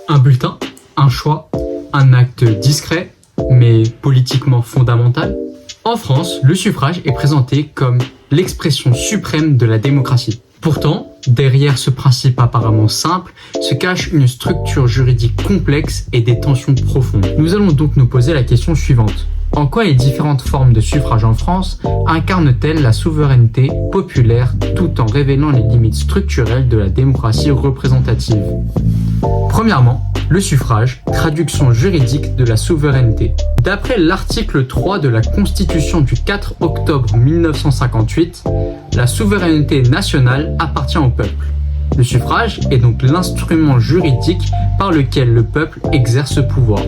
Un bulletin, un choix, un acte discret, mais politiquement fondamental. En France, le suffrage est présenté comme l'expression suprême de la démocratie. Pourtant, derrière ce principe apparemment simple, se cache une structure juridique complexe et des tensions profondes. Nous allons donc nous poser la question suivante. En quoi les différentes formes de suffrage en France incarnent-elles la souveraineté populaire tout en révélant les limites structurelles de la démocratie représentative? Premièrement, le suffrage, traduction juridique de la souveraineté. D'après l'article 3 de la Constitution du 4 octobre 1958, la souveraineté nationale appartient au peuple. Le suffrage est donc l'instrument juridique par lequel le peuple exerce ce pouvoir.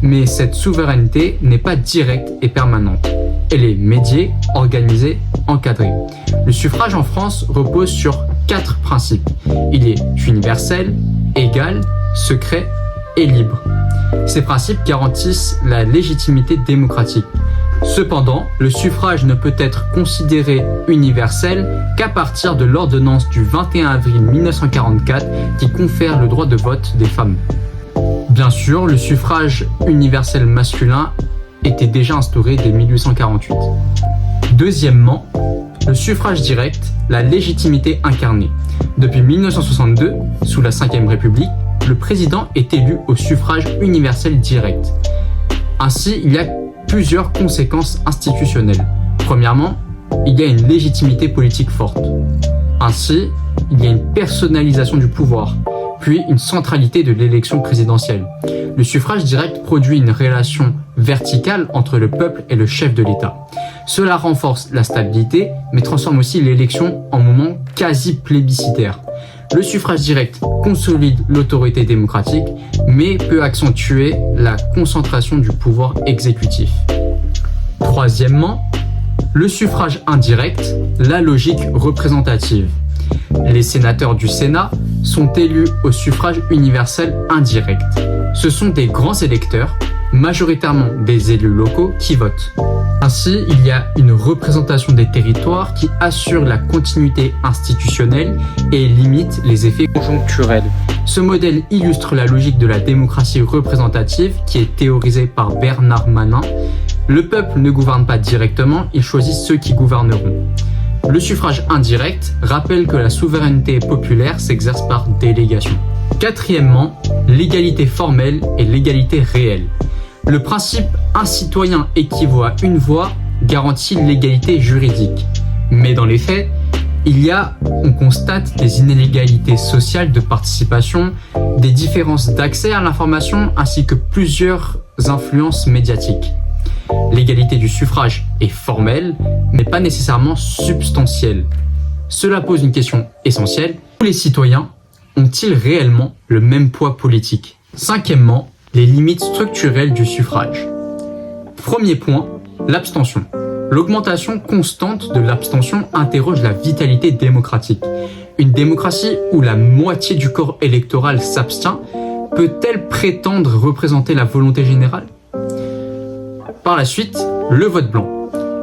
Mais cette souveraineté n'est pas directe et permanente. Elle est médiée, organisée, encadrée. Le suffrage en France repose sur 4 principes. Il est universel, égal, secret et libre. Ces principes garantissent la légitimité démocratique. Cependant, le suffrage ne peut être considéré universel qu'à partir de l'ordonnance du 21 avril 1944 qui confère le droit de vote des femmes. Bien sûr, le suffrage universel masculin était déjà instauré dès 1848. Deuxièmement, le suffrage direct, la légitimité incarnée. Depuis 1962, sous la Ve République, le président est élu au suffrage universel direct. Ainsi, il y a plusieurs conséquences institutionnelles. Premièrement, il y a une légitimité politique forte. Ainsi, il y a une personnalisation du pouvoir, puis une centralité de l'élection présidentielle. Le suffrage direct produit une relation verticale entre le peuple et le chef de l'État. Cela renforce la stabilité, mais transforme aussi l'élection en moment quasi plébiscitaire. Le suffrage direct consolide l'autorité démocratique, mais peut accentuer la concentration du pouvoir exécutif. Troisièmement, le suffrage indirect, la logique représentative. Les sénateurs du Sénat sont élus au suffrage universel indirect. Ce sont des grands électeurs, majoritairement des élus locaux, qui votent. Ainsi, il y a une représentation des territoires qui assure la continuité institutionnelle et limite les effets conjoncturels. Ce modèle illustre la logique de la démocratie représentative qui est théorisée par Bernard Manin. Le peuple ne gouverne pas directement, il choisit ceux qui gouverneront. Le suffrage indirect rappelle que la souveraineté populaire s'exerce par délégation. Quatrièmement, l'égalité formelle et l'égalité réelle. Le principe « un citoyen équivaut à une voix » garantit l'égalité juridique. Mais dans les faits, on constate des inégalités sociales de participation, des différences d'accès à l'information ainsi que plusieurs influences médiatiques. L'égalité du suffrage est formelle, mais pas nécessairement substantielle. Cela pose une question essentielle. Tous les citoyens ont-ils réellement le même poids politique? Cinquièmement, les limites structurelles du suffrage. Premier point, l'abstention. L'augmentation constante de l'abstention interroge la vitalité démocratique. Une démocratie où la moitié du corps électoral s'abstient peut-elle prétendre représenter la volonté générale? Par la suite, le vote blanc.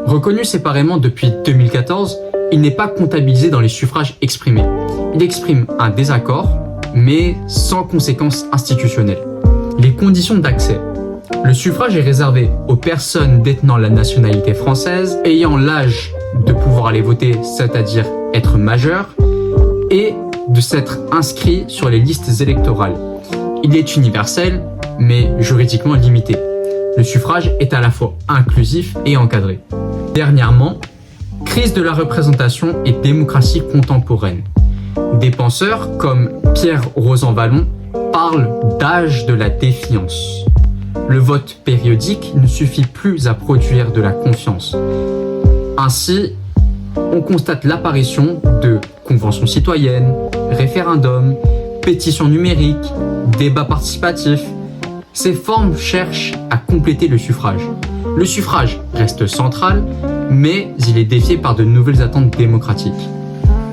Reconnu séparément depuis 2014, il n'est pas comptabilisé dans les suffrages exprimés. Il exprime un désaccord, mais sans conséquences institutionnelles. Les conditions d'accès. Le suffrage est réservé aux personnes détenant la nationalité française, ayant l'âge de pouvoir aller voter, c'est-à-dire être majeur, et de s'être inscrit sur les listes électorales. Il est universel, mais juridiquement limité. Le suffrage est à la fois inclusif et encadré. Dernièrement, crise de la représentation et démocratie contemporaine. Des penseurs comme Pierre Rosanvallon parlent d'âge de la défiance. Le vote périodique ne suffit plus à produire de la confiance. Ainsi, on constate l'apparition de conventions citoyennes, référendums, pétitions numériques, débats participatifs. Ces formes cherchent à compléter le suffrage. Le suffrage reste central, mais il est défié par de nouvelles attentes démocratiques.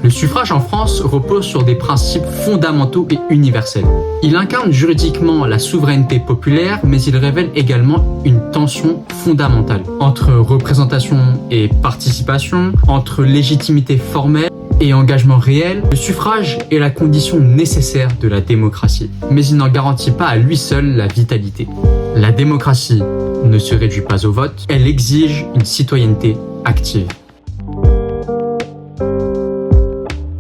Le suffrage en France repose sur des principes fondamentaux et universels. Il incarne juridiquement la souveraineté populaire, mais il révèle également une tension fondamentale entre représentation et participation, entre légitimité formelle et engagement réel, le suffrage est la condition nécessaire de la démocratie. Mais il n'en garantit pas à lui seul la vitalité. La démocratie ne se réduit pas au vote, elle exige une citoyenneté active.